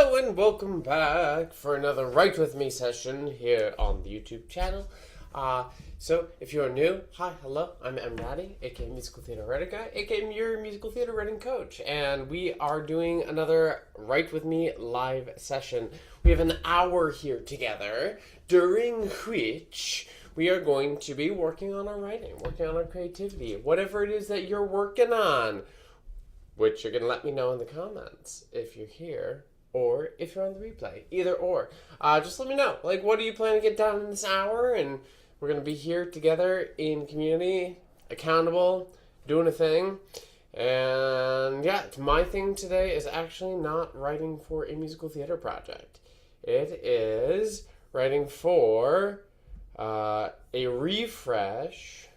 Hello and welcome back for another Write With Me session here on the YouTube channel. So if you're new, hi, hello, I'm M. Natty, aka Musical Theater Writing Guy, aka your Musical Theater Writing Coach, and we are doing another Write With Me live session. We have an hour here together, during which we are going to be working on our writing, working on our creativity, whatever it is that you're working on, which you're going to let me know in the comments if you're here or if you're on the replay. Either or. Just let me know. Like, what are you planning to get done in this hour? And we're going to be here together in community, accountable, doing a thing. And yeah, my thing today is actually not writing for a musical theater project. It is writing for a refresh.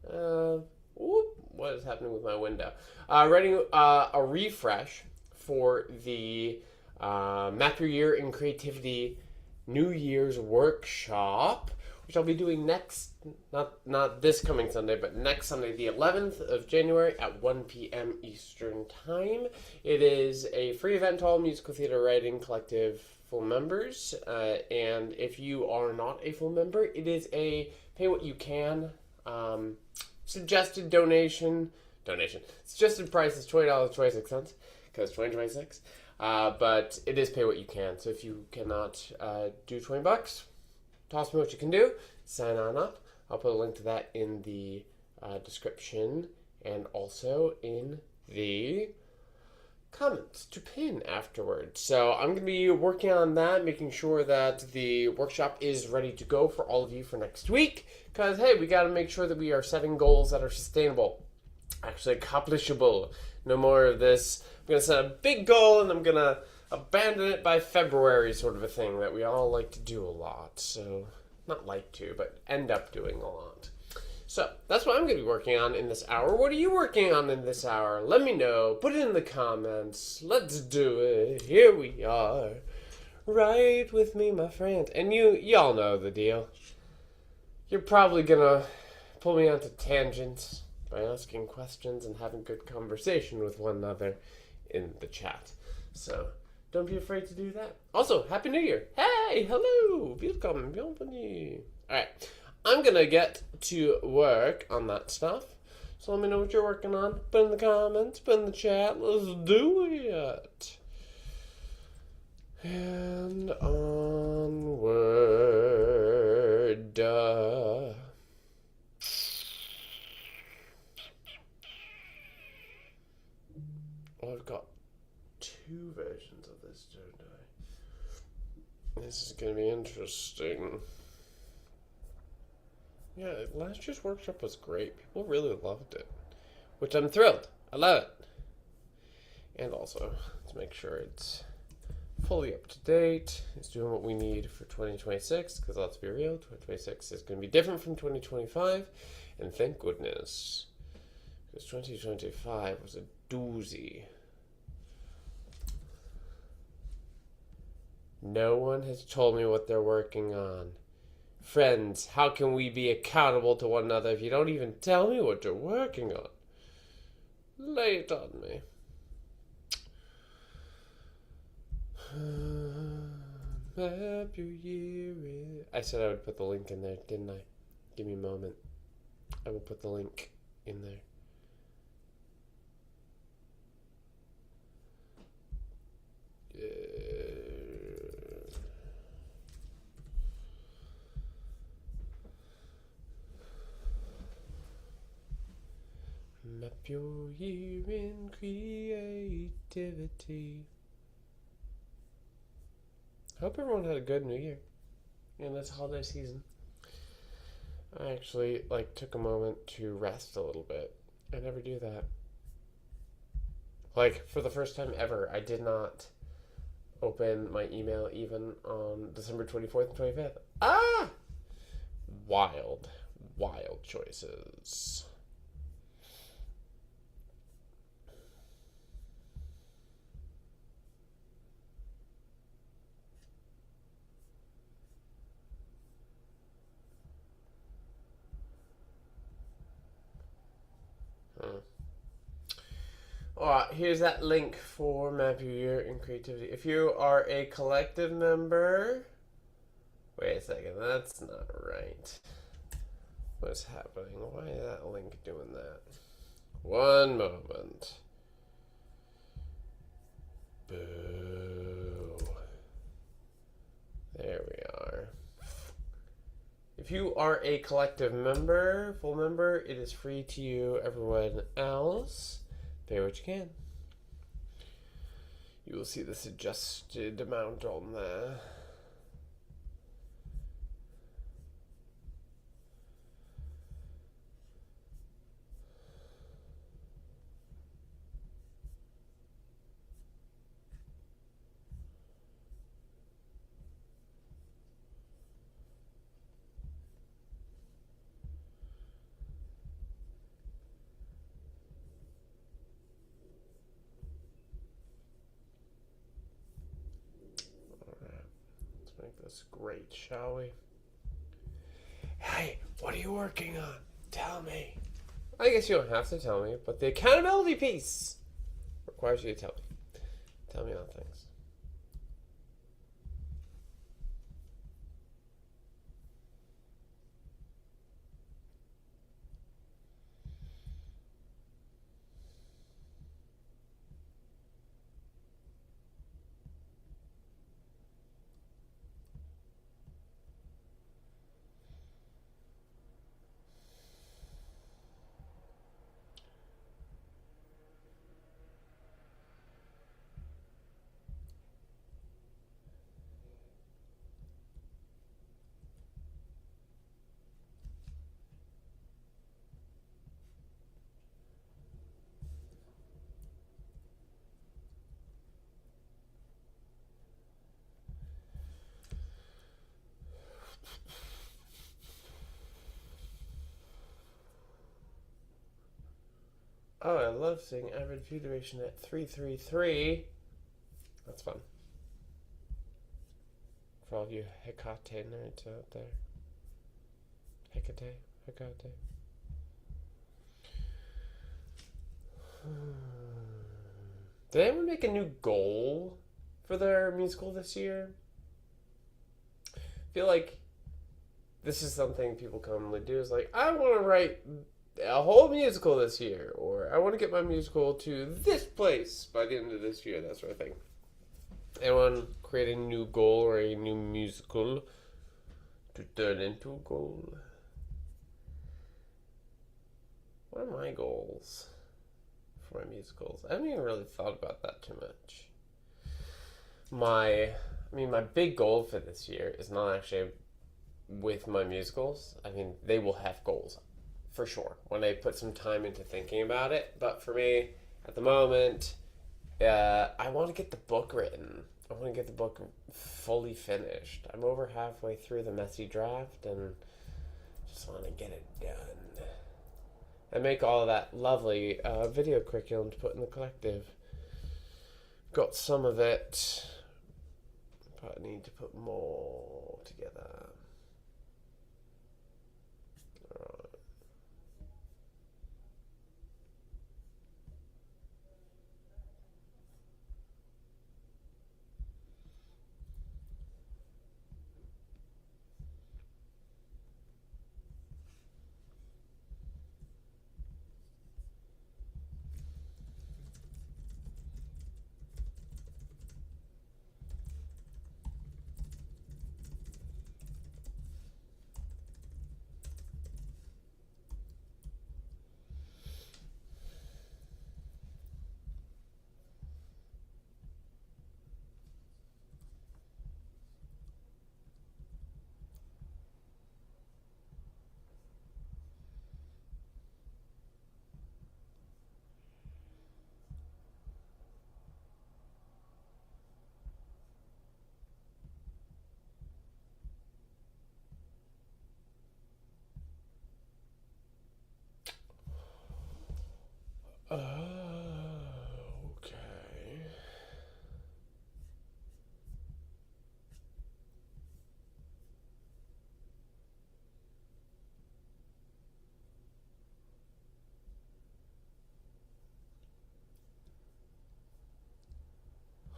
What is happening with my window? Writing a refresh for the Map Your Year in Creativity New Year's Workshop, which I'll be doing next, not this coming Sunday, but next Sunday, the 11th of January at 1 p.m. Eastern Time. It is a free event to all Musical Theater Writing Collective full members, and if you are not a full member, it is a pay what you can suggested suggested price is $20.26 because 2026. But it is pay what you can. So if you cannot do $20, toss me what you can do. Sign on up. I'll put a link to that in the description and also in the comments to pin afterwards. So I'm going to be working on that, making sure that the workshop is ready to go for all of you for next week. Because, hey, we got to make sure that we are setting goals that are sustainable, actually accomplishable. No more of this, I'm going to set a big goal and I'm going to abandon it by February sort of a thing that we all like to do a lot. So, not like to, but end up doing a lot. So, that's what I'm going to be working on in this hour. What are you working on in this hour? Let me know. Put it in the comments. Let's do it. Here we are. Write with me, my friend. And y'all know the deal. You're probably going to pull me onto tangents by asking questions and having good conversation with one another in the chat. So, don't be afraid to do that. Also, Happy New Year. Hey, hello. Welcome. Bienvenue. All right. I'm going to get to work on that stuff. So let me know what you're working on. Put in the comments, put in the chat. Let's do it. And onward. I've got two versions of this, don't I? This is going to be interesting. Yeah, last year's workshop was great. People really loved it, which I'm thrilled. I love it. And also, to make sure it's fully up to date, it's doing what we need for 2026, because let's be real, 2026 is going to be different from 2025, and thank goodness, because 2025 was a doozy. No one has told me what they're working on. Friends, how can we be accountable to one another if you don't even tell me what you're working on? Lay it on me. Map your year in... I said I would put the link in there, didn't I? Give me a moment. I will put the link in there. Map your year in creativity. Hope everyone had a good New Year in this holiday season. I actually took a moment to rest a little bit. I never do that. For the first time ever, I did not open my email even on December 24th and 25th. Wild choices. Here's that link for Map Your Year in Creativity. If you are a collective member... Wait a second, that's not right. What's happening? Why is that link doing that? One moment. Boo. There we are. If you are a collective member, full member, it is free to you. Everyone else, pay what you can. You will see the suggested amount on there. Make this great, shall we? Hey, what are you working on? Tell me. I guess you don't have to tell me, but the accountability piece requires you to tell me. Tell me all things. Oh, I love seeing average view duration at 333. That's fun. For all of you Hecate nerds out there. Hecate. Did anyone make a new goal for their musical this year? I feel like this is something people commonly do, is like, I want to write a whole musical this year, or I want to get my musical to this place by the end of this year, that sort of thing. Anyone create a new goal or a new musical to turn into a goal? What are my goals for my musicals? I haven't even really thought about that too much. My big goal for this year is not actually with my musicals. I mean, they will have goals, for sure, when I put some time into thinking about it. But for me, at the moment, I want to get the book written. I want to get the book fully finished. I'm over halfway through the messy draft and just want to get it done. And make all of that lovely video curriculum to put in the collective. Got some of it, but I need to put more together.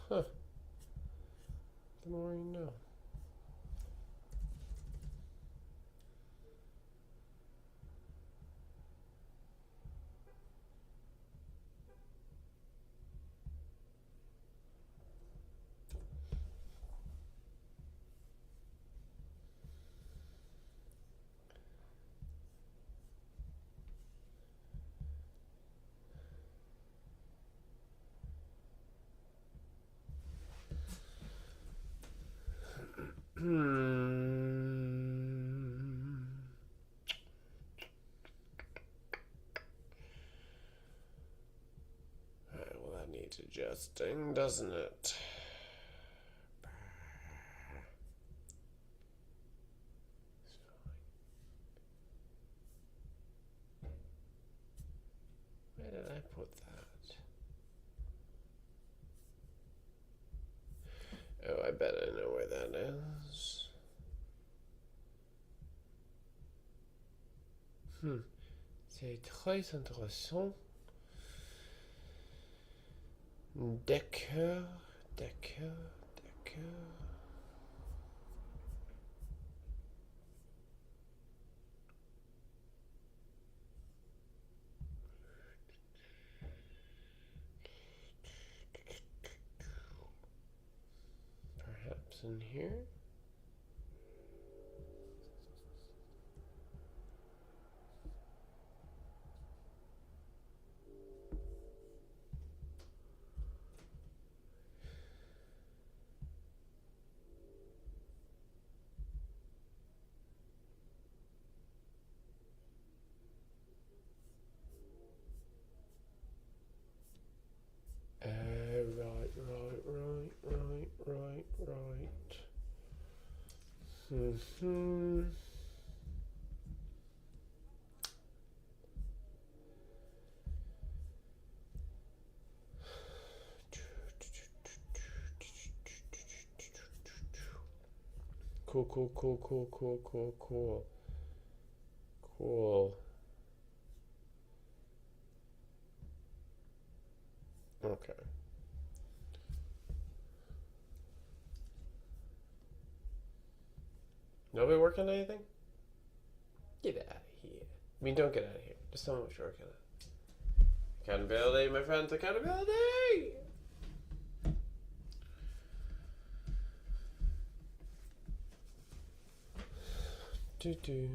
Huh. The more you know. Alright, well, that needs adjusting, doesn't it? Where did I put that? Oh, I bet I know where that is. C'est très intéressant. D'accord, d'accord, d'accord. Perhaps in here? Right. Cool. Okay. Nobody working on anything? Get out of here. I mean, don't get out of here. Just tell me what you're working on. Accountability, my friends, accountability! Do.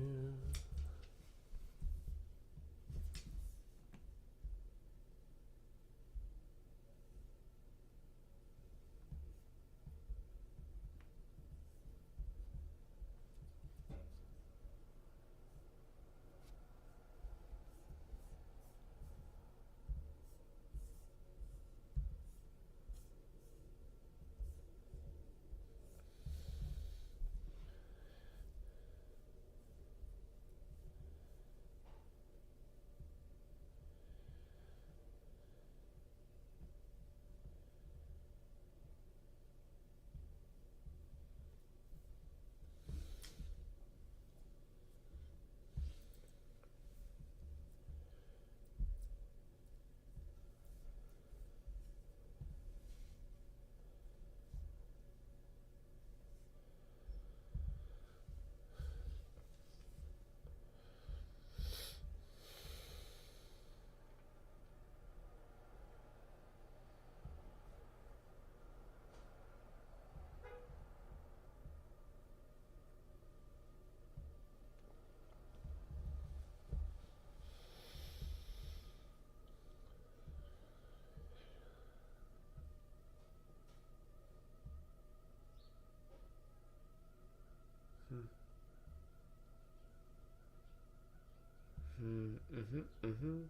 Mm-hmm.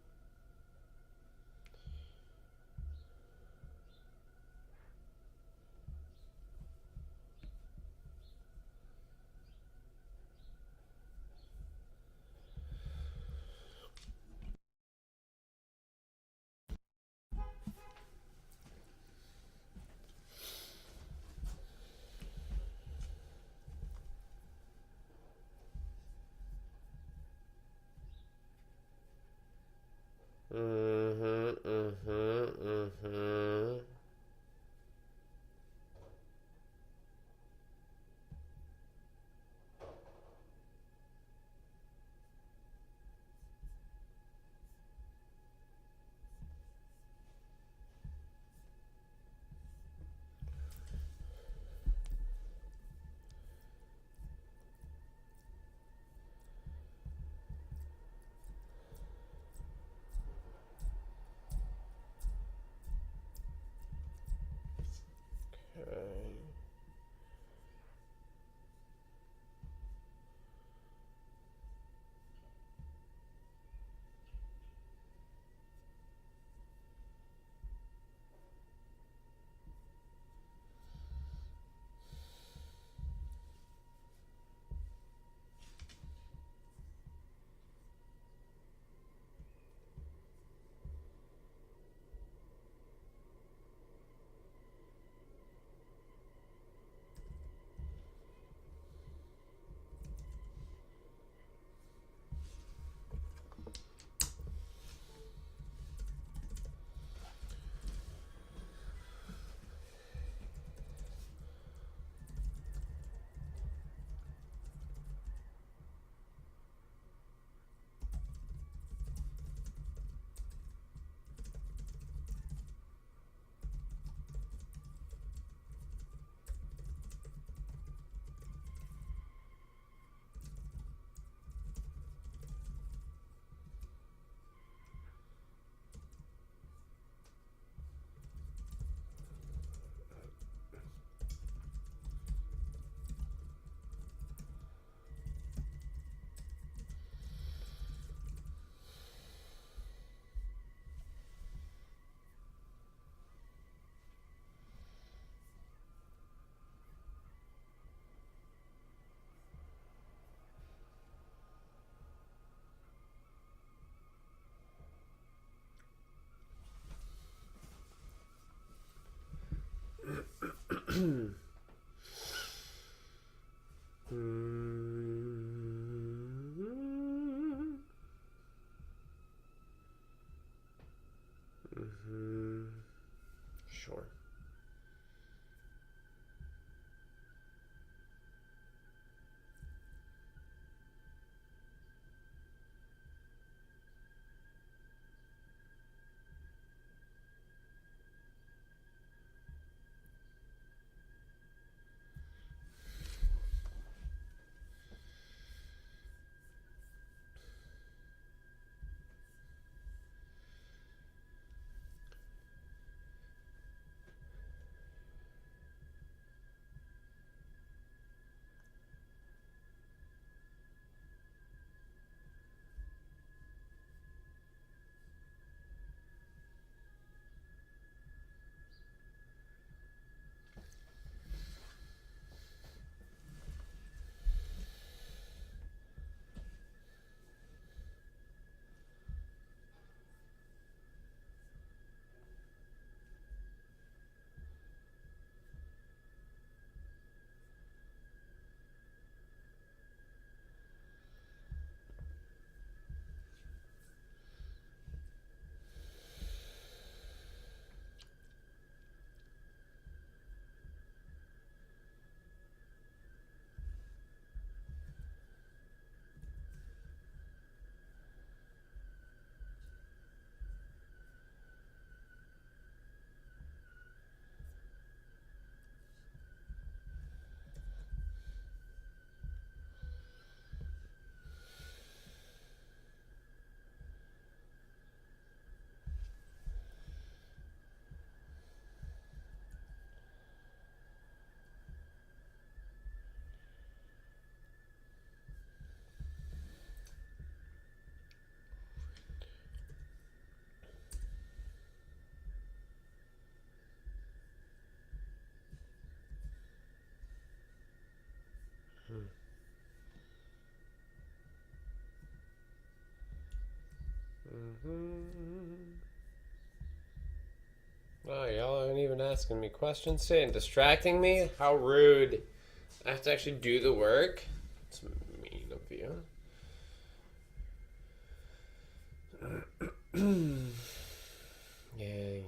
Sure. Oh, y'all aren't even asking me questions today and distracting me? How rude. I have to actually do the work. It's mean of you. Yeah.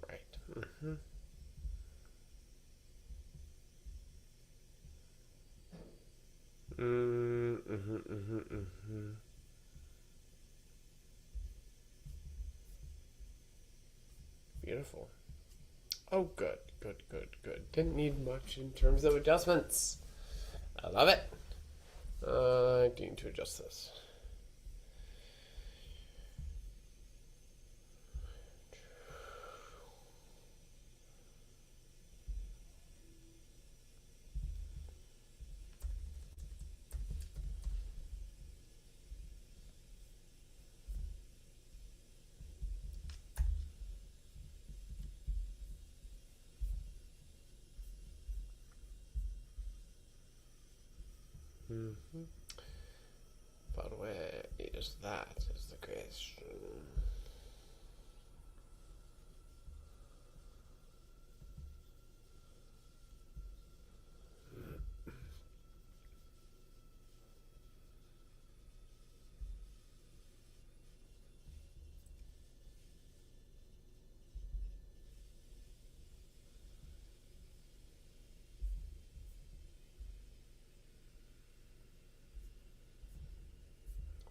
Right. Beautiful. Oh, good, good, good, good. Didn't need much in terms of adjustments. I love it. I need to adjust this. But where is that? Is the question.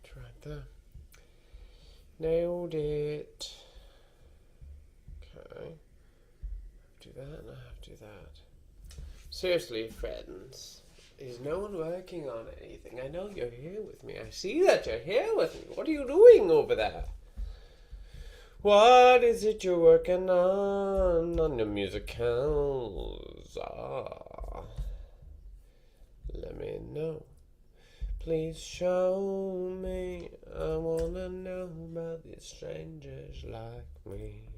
It's right there. Nailed it. Okay. Do that and I have to do that. Seriously, friends. Is no one working on anything? I know you're here with me. I see that you're here with me. What are you doing over there? What is it you're working on your musicals? Let me know. Please show me. I wanna know about these strangers like me.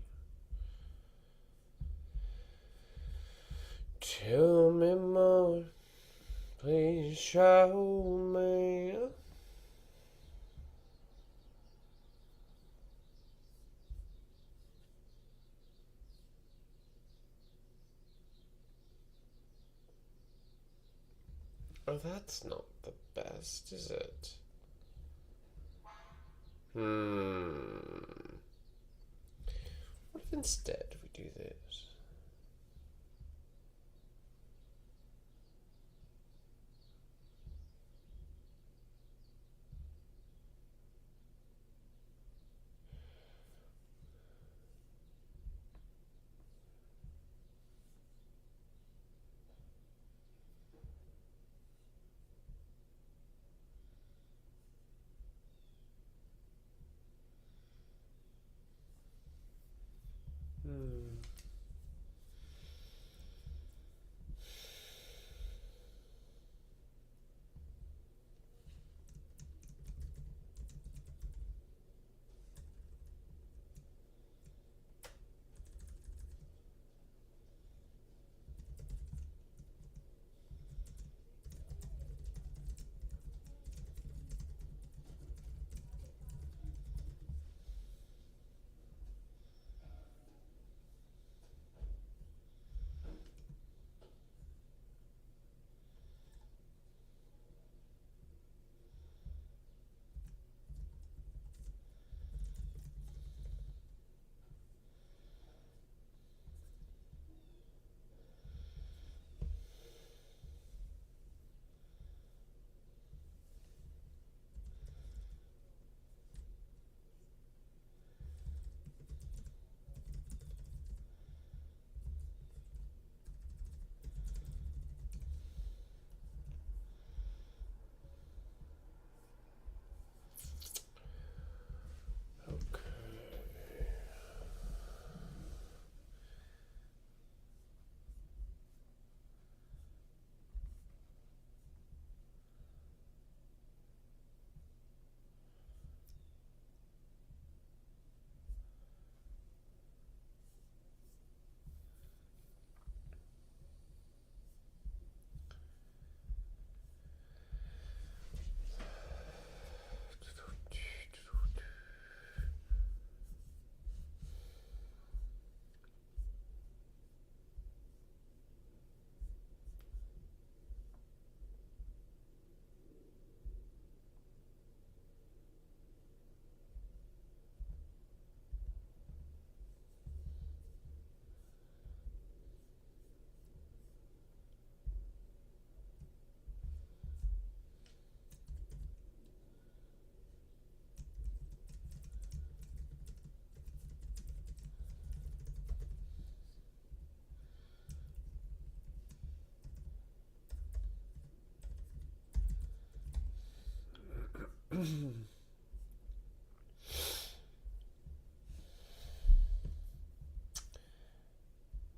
Tell me more. Please show me. Oh, that's not the best, is it? What if instead we do this?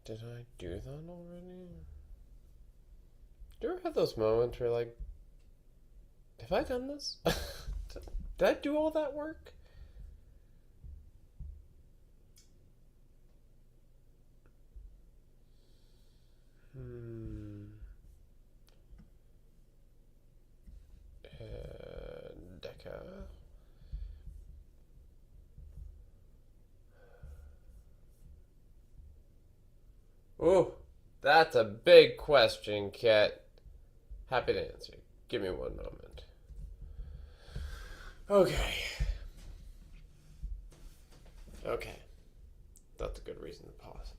Did I do that already? Do you ever have those moments where, like, have I done this? Did I do all that work? Hmm. Deca. Oh, that's a big question, Kit. Happy to answer. Give me one moment. Okay. Okay. That's a good reason to pause.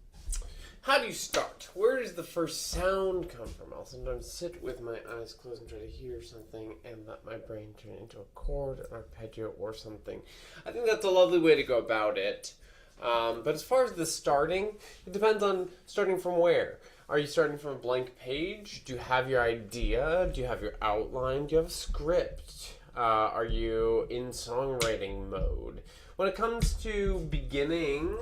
How do you start? Where does the first sound come from? I'll sometimes sit with my eyes closed and try to hear something and let my brain turn into a chord, an arpeggio, or something. I think that's a lovely way to go about it. But as far as the starting, it depends on starting from where. Are you starting from a blank page? Do you have your idea? Do you have your outline? Do you have a script? Are you in songwriting mode? When it comes to beginning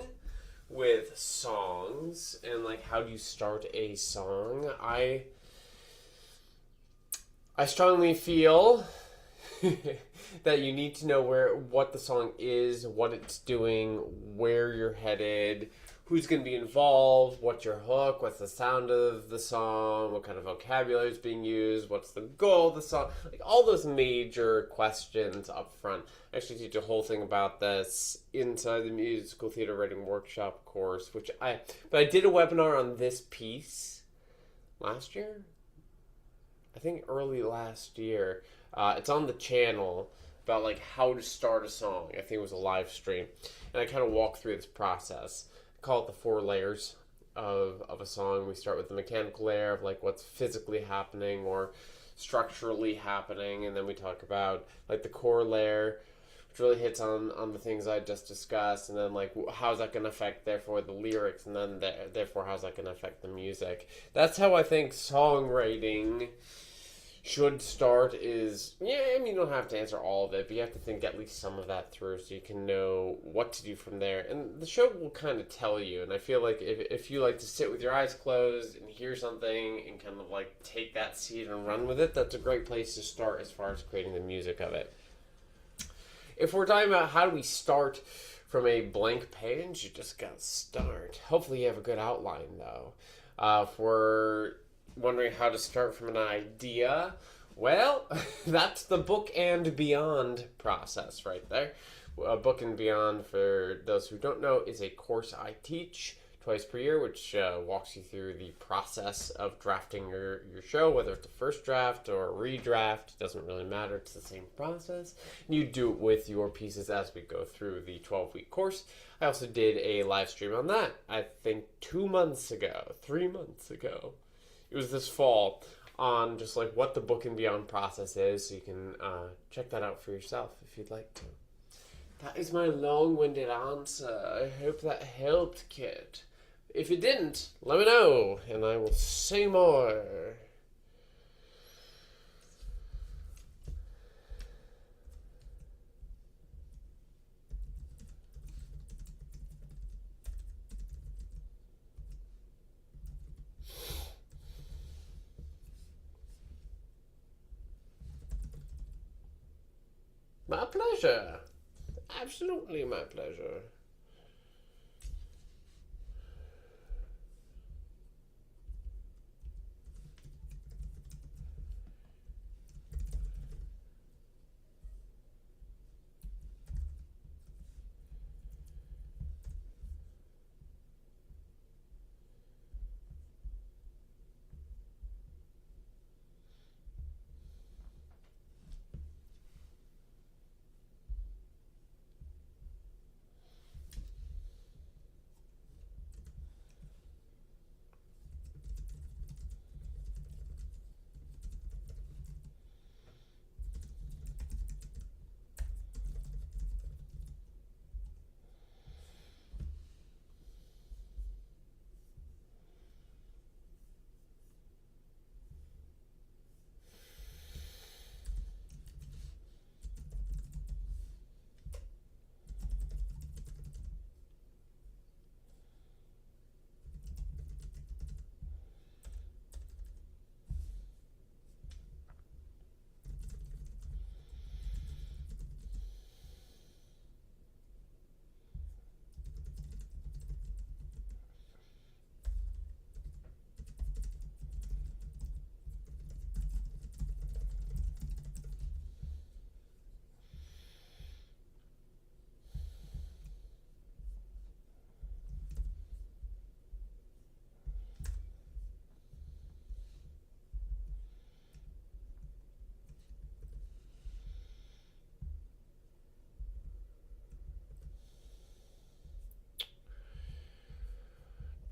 with songs and like how do you start a song, I strongly feel that you need to know what the song is, what it's doing, where you're headed, who's going to be involved, what's your hook, what's the sound of the song, what kind of vocabulary is being used, what's the goal of the song, like all those major questions up front. I actually teach a whole thing about this inside the musical theater writing workshop course, but I did a webinar on this piece last year. I think early last year. It's on the channel about like how to start a song. I think it was a live stream, and I kind of walk through this process. I call it the 4 layers of a song. We start with the mechanical layer of like what's physically happening or structurally happening, and then we talk about like the core layer, which really hits on the things I just discussed, and then like how's that going to affect therefore the lyrics, and then therefore how's that going to affect the music. That's how I think songwriting should start. Is, yeah, I mean, you don't have to answer all of it, but you have to think at least some of that through so you can know what to do from there. And the show will kind of tell you, and I feel like if you like to sit with your eyes closed and hear something and kind of like take that seed and run with it, that's a great place to start as far as creating the music of it. If we're talking about how do we start from a blank page, you just gotta start. Hopefully you have a good outline though. If we're wondering how to start from an idea, well, that's the book and beyond process right there. Book and Beyond, for those who don't know, is a course I teach twice per year, which walks you through the process of drafting your show, whether it's a first draft or a redraft. It doesn't really matter. It's the same process. And you do it with your pieces as we go through the 12-week course. I also did a live stream on that, I think 3 months ago. It was this fall, on just like what the Book and Beyond process is, so you can check that out for yourself if you'd like to. That is my long-winded answer. I hope that helped, kid. If it didn't, let me know, and I will say more. My pleasure. Absolutely my pleasure.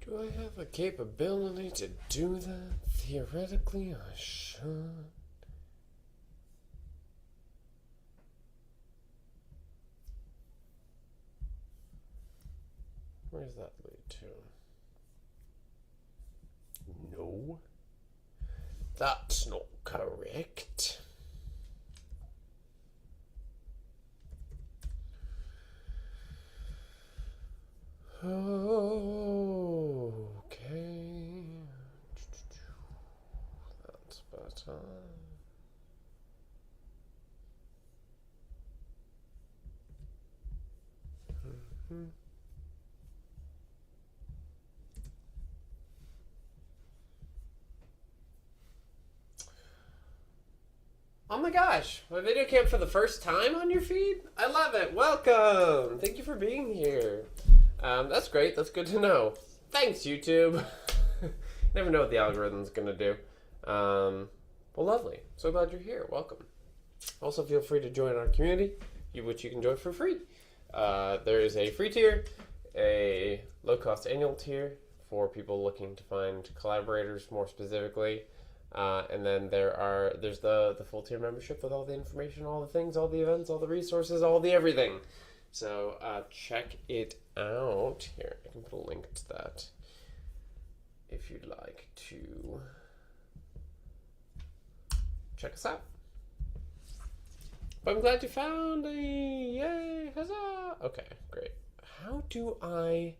Do I have a capability to do that? Theoretically, I should. Where does that lead to? No. That's not correct. Okay. That's better. Oh my gosh, my video cam for the first time on your feed? I love it. Welcome. Thank you for being here. That's great. That's good to know. Thanks, YouTube. Never know what the algorithm's going to do. Well, lovely. So glad you're here. Welcome. Also, feel free to join our community, which you can join for free. There is a free tier, a low-cost annual tier for people looking to find collaborators more specifically. And then there's the full tier membership with all the information, all the things, all the events, all the resources, all the everything. So check it out. Here, I can put a link to that if you'd like to check us out. But I'm glad you found a yay, huzzah! Okay, great. How do I?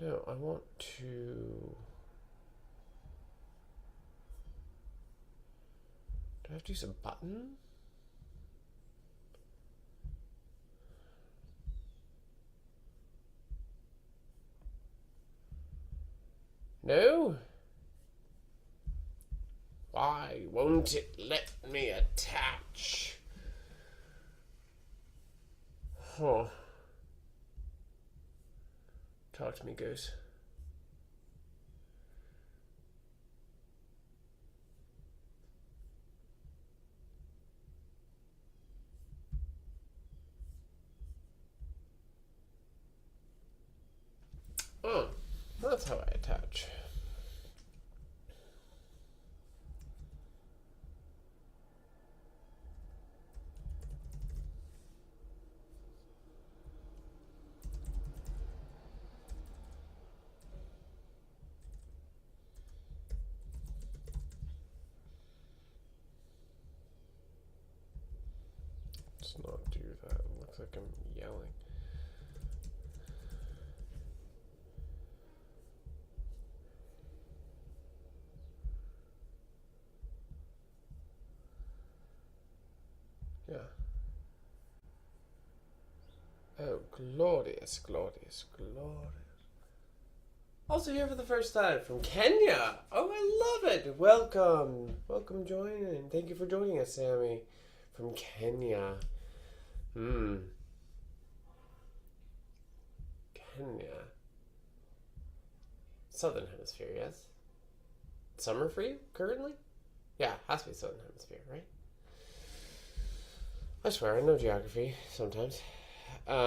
No, I want to. Do I have to use a button? No? Why won't it let me attach? Huh. Talk to me, Goose. Oh, that's how I attach. Let's not do that. It looks like I'm yelling. Yeah. Oh, glorious, glorious, glorious. Also here for the first time from Kenya. Oh, I love it. Welcome. Welcome joining. Thank you for joining us, Sammy. From Kenya. Kenya. Southern Hemisphere, yes? Summer for you, currently? Yeah, has to be Southern Hemisphere, right? I swear, I know geography sometimes. Great.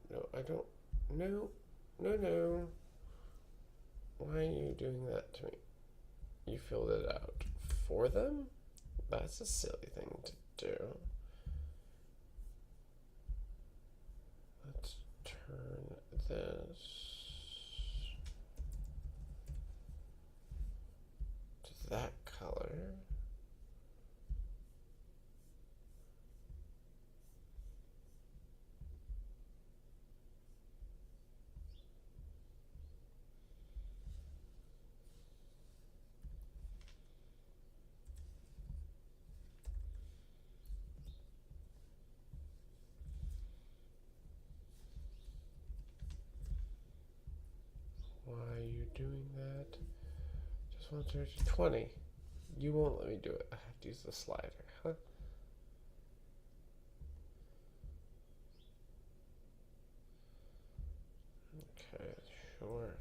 No, I don't. No. No. Why are you doing that to me? You filled it out for them? That's a silly thing to do. Let's turn this to that color. Why are you doing that? Just want to search 20. You won't let me do it. I have to use the slider, huh? Okay, sure.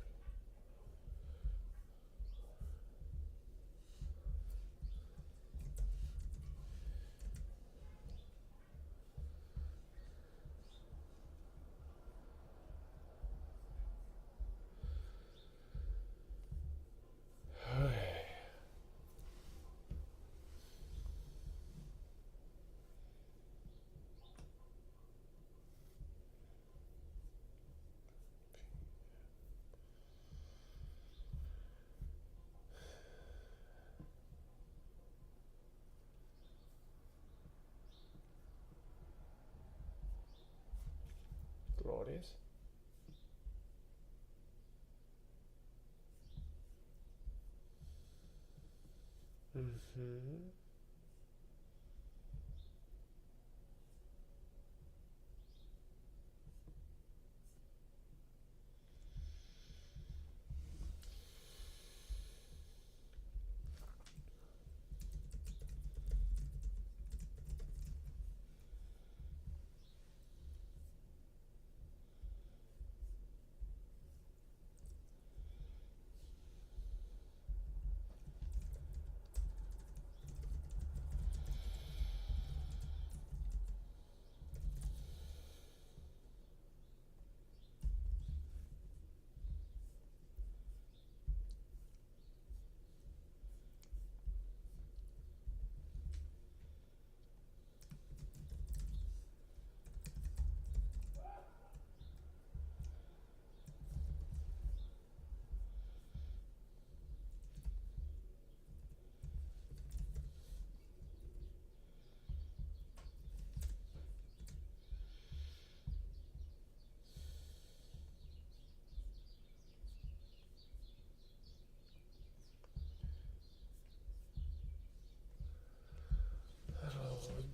Mm-hmm.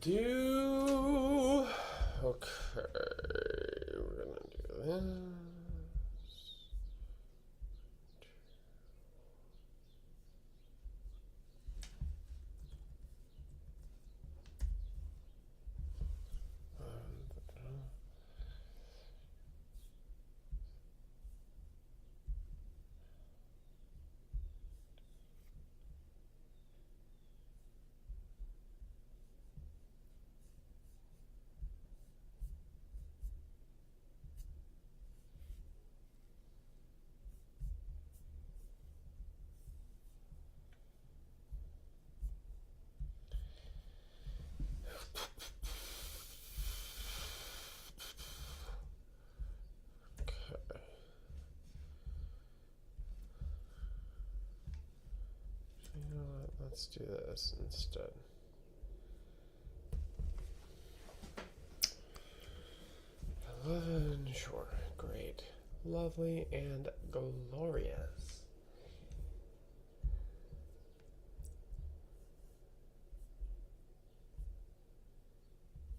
Do okay. We're gonna do this. You know what? Let's do this instead. Sure, great, lovely, and glorious.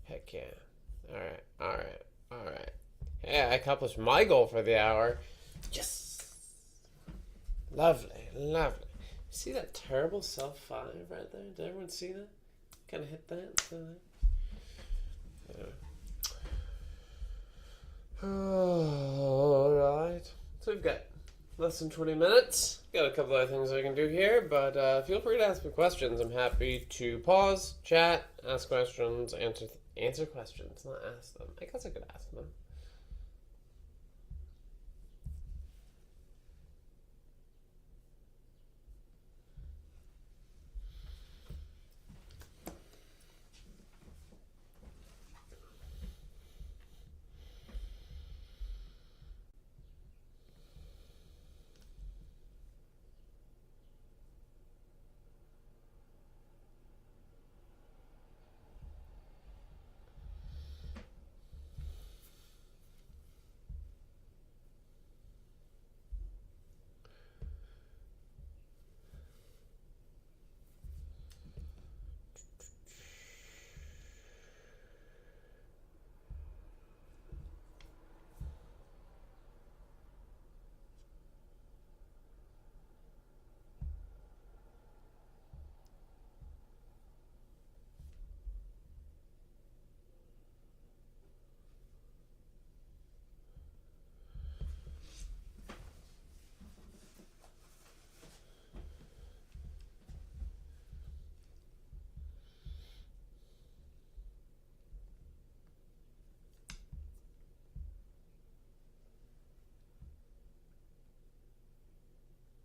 Heck yeah. Alright, alright, alright. Hey, I accomplished my goal for the hour. Yes! Lovely, lovely. See that terrible self 5 right there? Did everyone see that? Kind of hit that? Alright. So we've got less than 20 minutes. Got a couple other things I can do here, but feel free to ask me questions. I'm happy to pause, chat, ask questions, answer questions, not ask them. I guess I could ask them.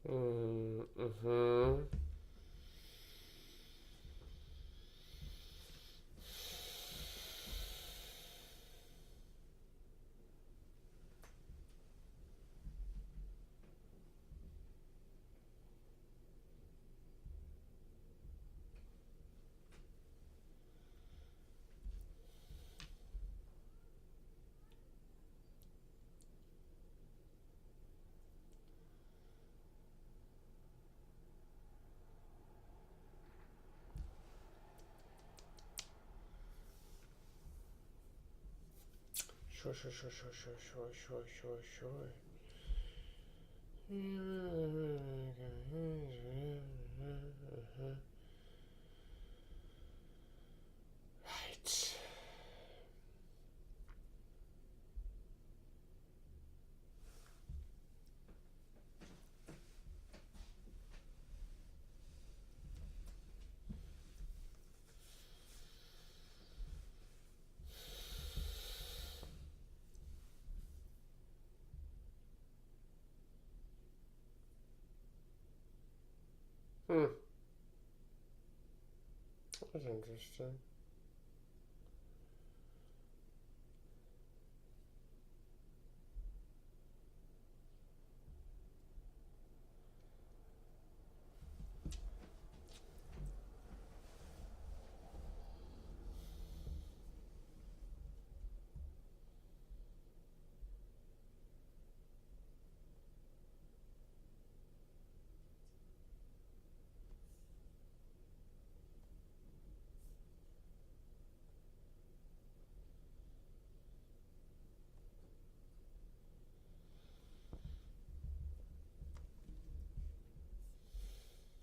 Mm-hmm. Sure, sure, sure, sure, sure, sure, sure, sure, sure. Right. Hmm. That's interesting.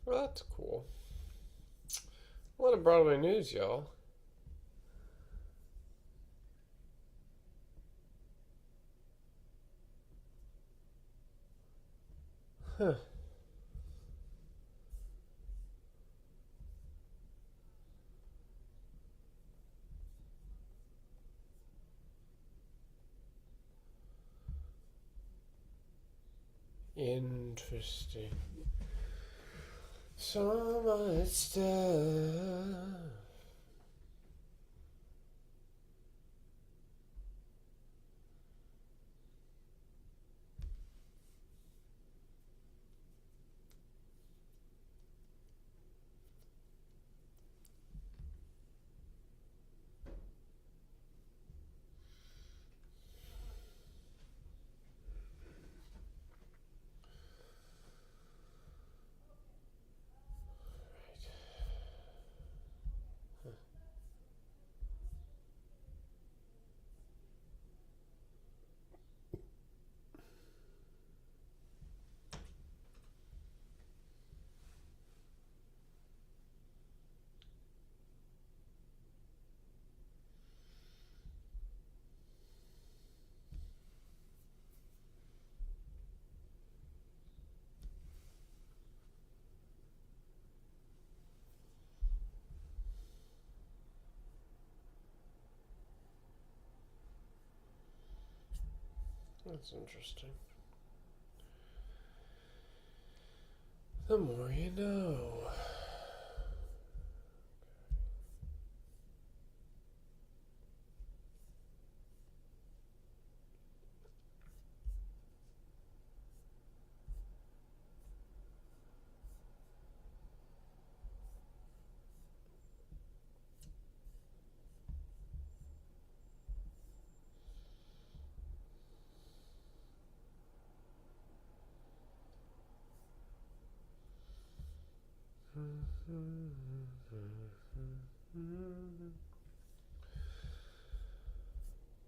Well, that's cool. A lot of Broadway news, y'all. Huh. Interesting. So much stuff. That's interesting. The more you know.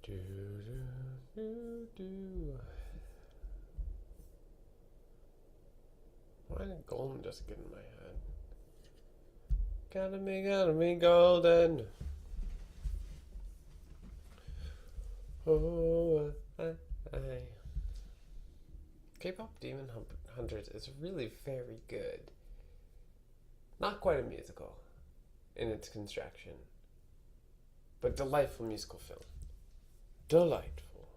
Do, do, do, do. Why did golden just get in my head? Gotta be golden. Oh, I. K-pop Demon Hunters is really very good. Not quite a musical in its construction, but delightful musical film. Delightful.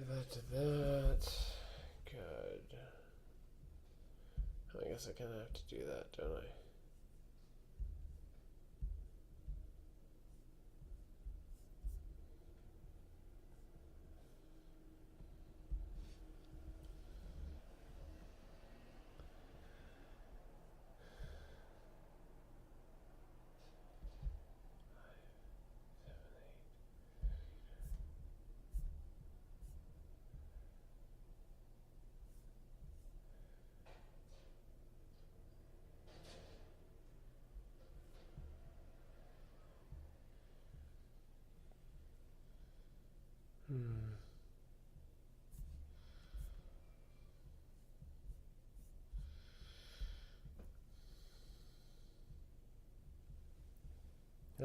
That to that. Good. I guess I kind of have to do that, don't I?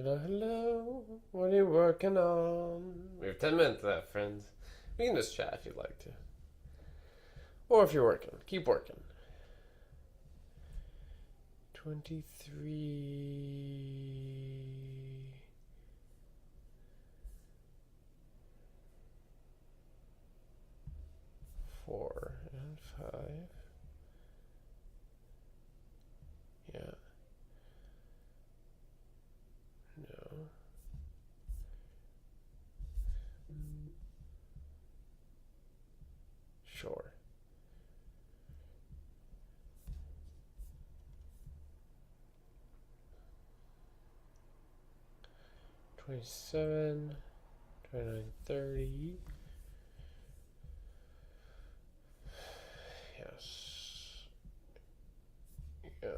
Hello, hello. What are you working on? We have 10 minutes left, friends. We can just chat if you'd like to. Or if you're working, keep working. 23. 4 and 5. Yeah. No. Sure. $27, $29.30. Yes. Yeah,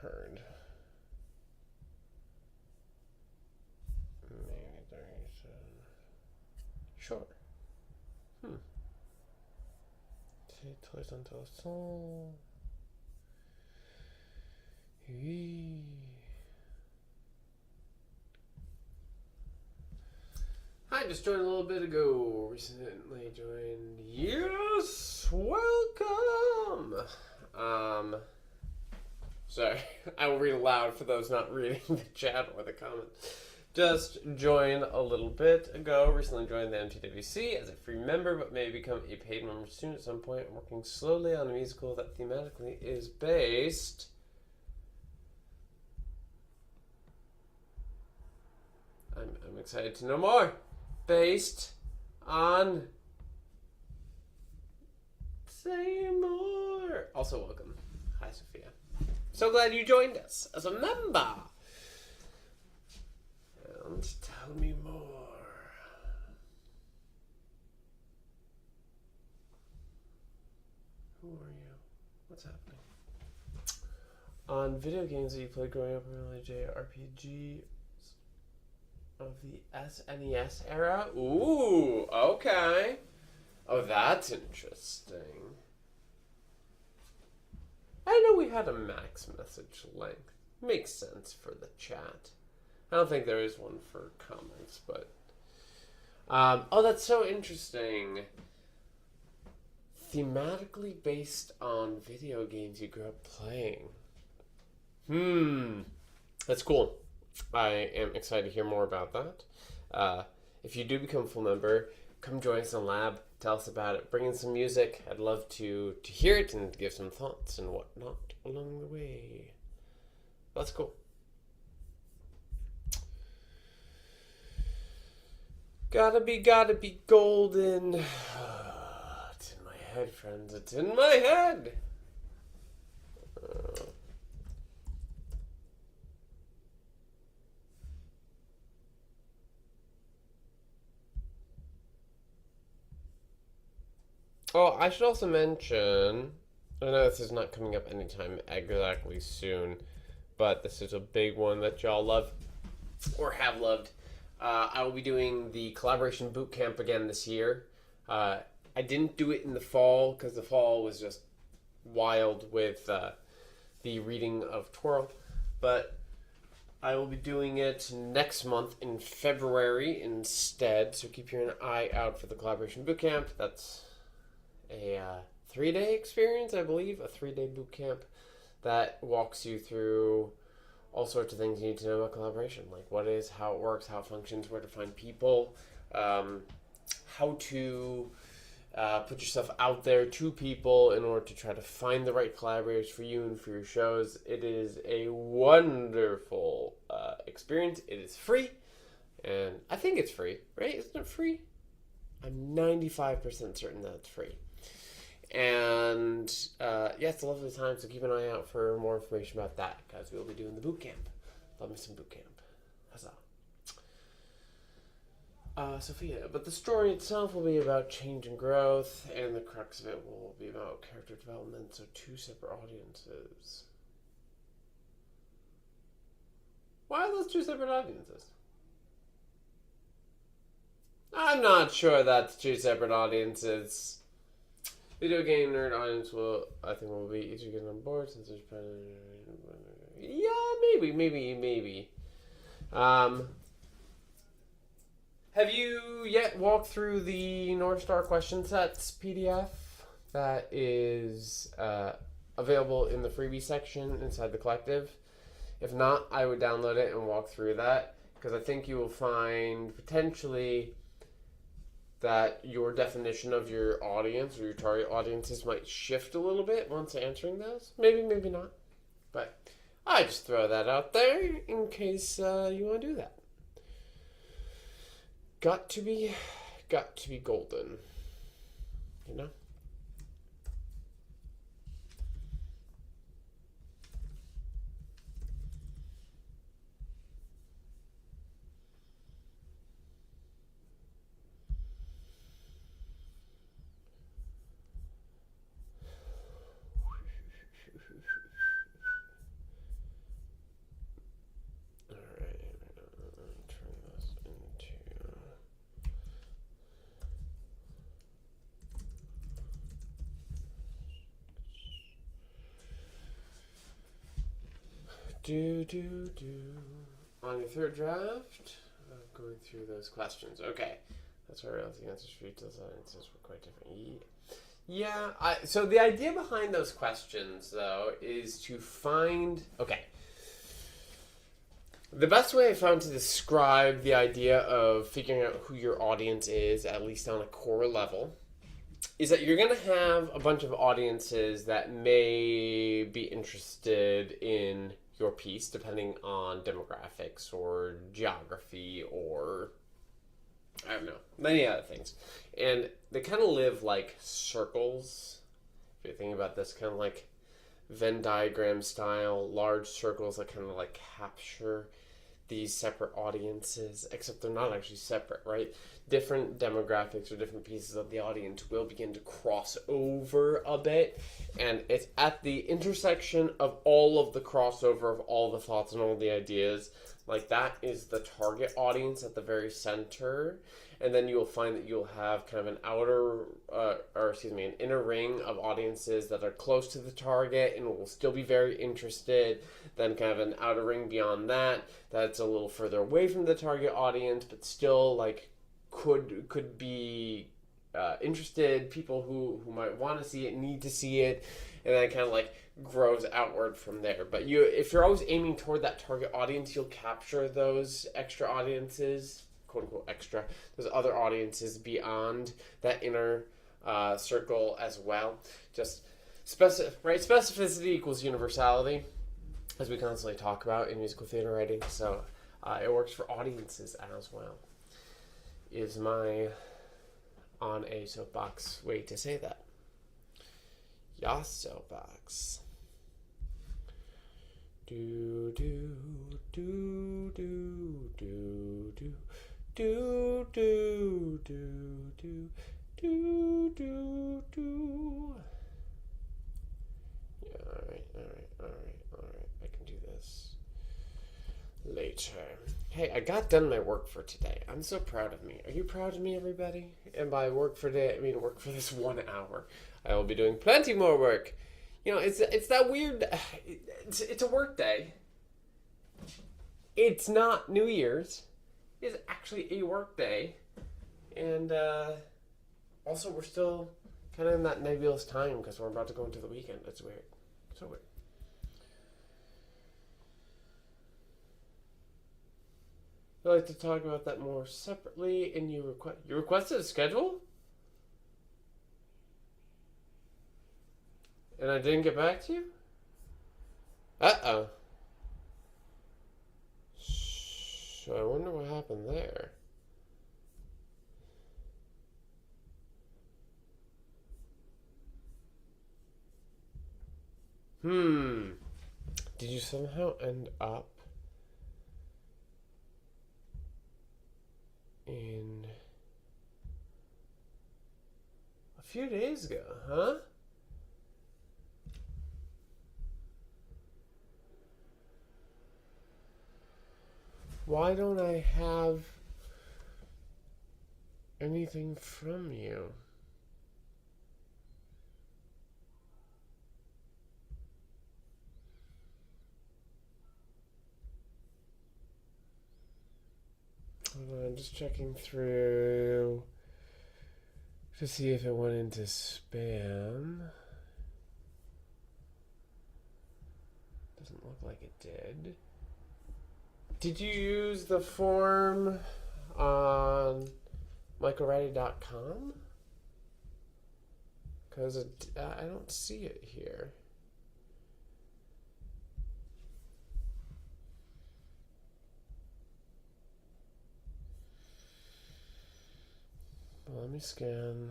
heard. Maybe 37. Sure. C'est très intéressant. Oui. Hi, just joined a little bit ago. Recently joined. Yes, welcome. Sorry, I will read aloud for those not reading the chat or the comments. Just joined a little bit ago. Recently joined the MTWC as a free member, but may become a paid member soon at some point. I'm working slowly on a musical that thematically is based. I'm excited to know more. Based on. Say more. Also, welcome. Hi, Sophia. So glad you joined us as a member. And tell me more. Who are you? What's happening? On video games that you played growing up, really JRPG of the SNES era? Ooh, okay. Oh, that's interesting. I know we had a max message length. Makes sense for the chat. I don't think there is one for comments, but... oh, that's so interesting. Thematically based on video games you grew up playing. That's cool. I am excited to hear more about that. If you do become a full member, come join us in lab. Tell us about it. Bring in some music. I'd love to hear it and give some thoughts and whatnot along the way. That's cool. Gotta be golden. It's in my head, friends. It's in my head. Oh, I should also mention, I know this is not coming up anytime exactly soon, but this is a big one that y'all love or have loved. I will be doing the collaboration boot camp again this year. I didn't do it in the fall because the fall was just wild with the reading of Twirl, but I will be doing it next month in February instead, so keep your eye out for the collaboration boot camp. That's a 3-day experience, I believe, a 3-day boot camp that walks you through all sorts of things you need to know about collaboration, like what is, how it works, how it functions, where to find people, how to put yourself out there to people in order to try to find the right collaborators for you and for your shows. It is a wonderful experience. It is free, and I think it's free, right? Isn't it free? I'm 95% certain that it's free. And yeah, it's a lovely time, so keep an eye out for more information about that, guys. We'll be doing the boot camp. Love me some boot camp. Huzzah. Sophia, but the story itself will be about change and growth, and the crux of it will be about character development, so 2 separate audiences. Why are those 2 separate audiences? I'm not sure that's 2 separate audiences. Video game nerd audience will be easier to get on board since there's yeah, maybe. Have you yet walked through the North Star question sets PDF that is available in the freebie section inside the collective? If not, I would download it and walk through that, because I think you will find potentially that your definition of your audience or your target audiences might shift a little bit once answering those. Maybe, maybe not. But I just throw that out there in case you want to do that. Got to be golden, you know? On your third draft, going through those questions. Okay, that's where I realized the answers for each of those audiences were quite different. Yeah, so the idea behind those questions, though, is to find... Okay. The best way I found to describe the idea of figuring out who your audience is, at least on a core level, is that you're going to have a bunch of audiences that may be interested in your piece, depending on demographics or geography or, I don't know, many other things. And they kind of live like circles. If you're thinking about this, kind of like Venn diagram style, large circles that kind of like capture these separate audiences, except they're not actually separate, right? Different demographics or different pieces of the audience will begin to cross over a bit, and it's at the intersection of all of the crossover of all the thoughts and all the ideas. Like, that is the target audience at the very center, and then you'll find that you'll have kind of an inner ring of audiences that are close to the target and will still be very interested. Then kind of an outer ring beyond that that's a little further away from the target audience, but still like could be interested. People who might want to see it, need to see it, and then kind of like grows outward from there. But if you're always aiming toward that target audience, you'll capture those extra audiences, quote unquote extra, those other audiences beyond that inner circle as well. Just specificity equals universality, as we constantly talk about in musical theater writing. So it works for audiences as well, is my on a soapbox way to say that. Ya soapbox. Do do do do do do do do do do do do do. Yeah, all right. I can do this later. Hey, I got done my work for today. I'm so proud of me. Are you proud of me, everybody? And by work for today, I mean work for this 1 hour. I will be doing plenty more work. You know, it's that weird... It's a work day. It's not New Year's. It's actually a work day. And also, we're still kind of in that nebulous time because we're about to go into the weekend. It's weird. So weird. I'd like to talk about that more separately. And you requested a schedule? And I didn't get back to you? Uh-oh. So I wonder what happened there. Did you somehow end up in a few days ago, huh? Why don't I have anything from you? I'm just checking through to see if it went into spam. Doesn't look like it did. Did you use the form on MikeO'Reilly.com? Because I don't see it here. Let me scan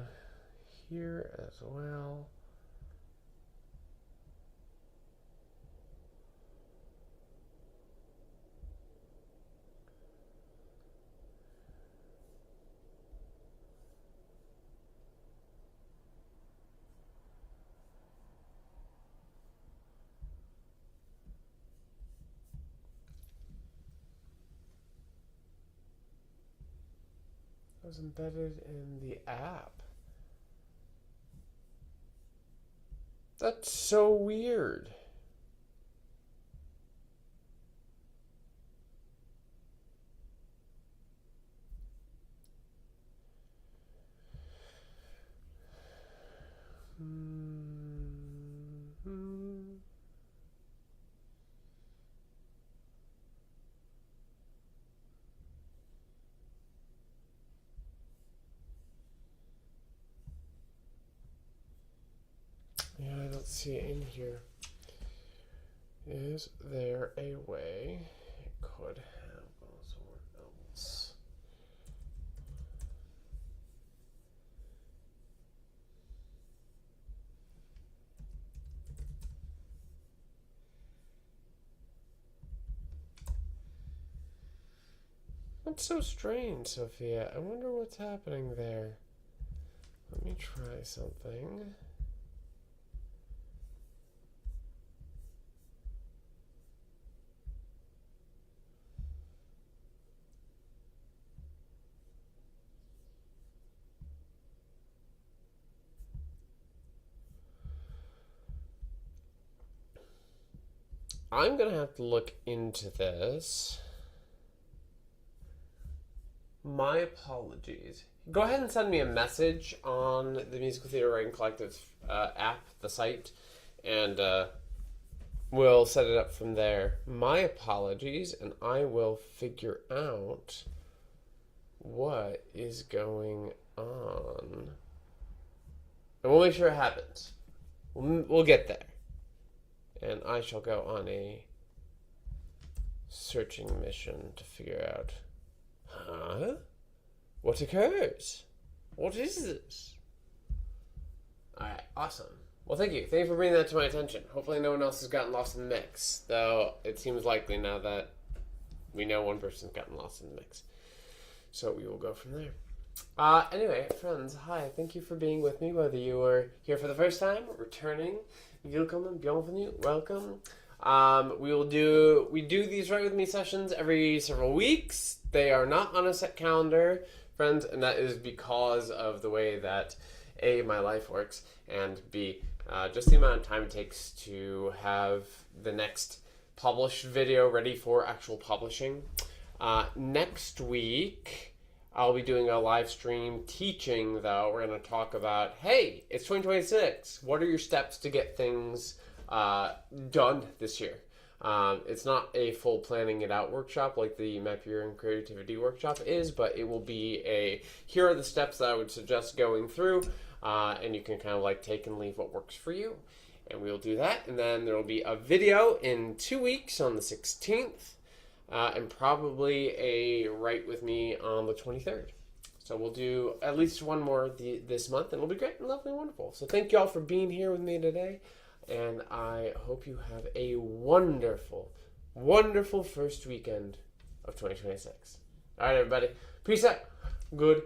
here as well. It was embedded in the app. That's so weird. Yeah, I don't see it in here. Is there a way it could have gone somewhere else? That's so strange, Sophia. I wonder what's happening there. Let me try something. I'm going to have to look into this. My apologies. Go ahead and send me a message on the Musical Theater Writing Collective app, the site, and we'll set it up from there. My apologies, and I will figure out what is going on. And we'll make sure it happens. We'll get there. And I shall go on a searching mission to figure out, what occurs? What is this? Alright, awesome. Well, thank you. Thank you for bringing that to my attention. Hopefully no one else has gotten lost in the mix, though it seems likely now that we know one person's gotten lost in the mix. So we will go from there. Anyway, friends, hi. Thank you for being with me, whether you were here for the first time or returning. Willkommen, bienvenue, welcome. We do these Write With Me sessions every several weeks. They are not on a set calendar, friends, and that is because of the way that A, my life works, and B, just the amount of time it takes to have the next published video ready for actual publishing. Next week, I'll be doing a live stream teaching, though. We're going to talk about, hey, it's 2026. What are your steps to get things done this year? It's not a full planning it out workshop like the Map Your Own Creativity workshop is, but it will be here are the steps that I would suggest going through, and you can kind of like take and leave what works for you. And we'll do that. And then there will be a video in 2 weeks on the 16th. And probably a Write With Me on the 23rd. So we'll do at least one more this month, and it'll be great and lovely and wonderful. So thank you all for being here with me today, and I hope you have a wonderful, wonderful first weekend of 2026. All right, everybody. Peace out. Good.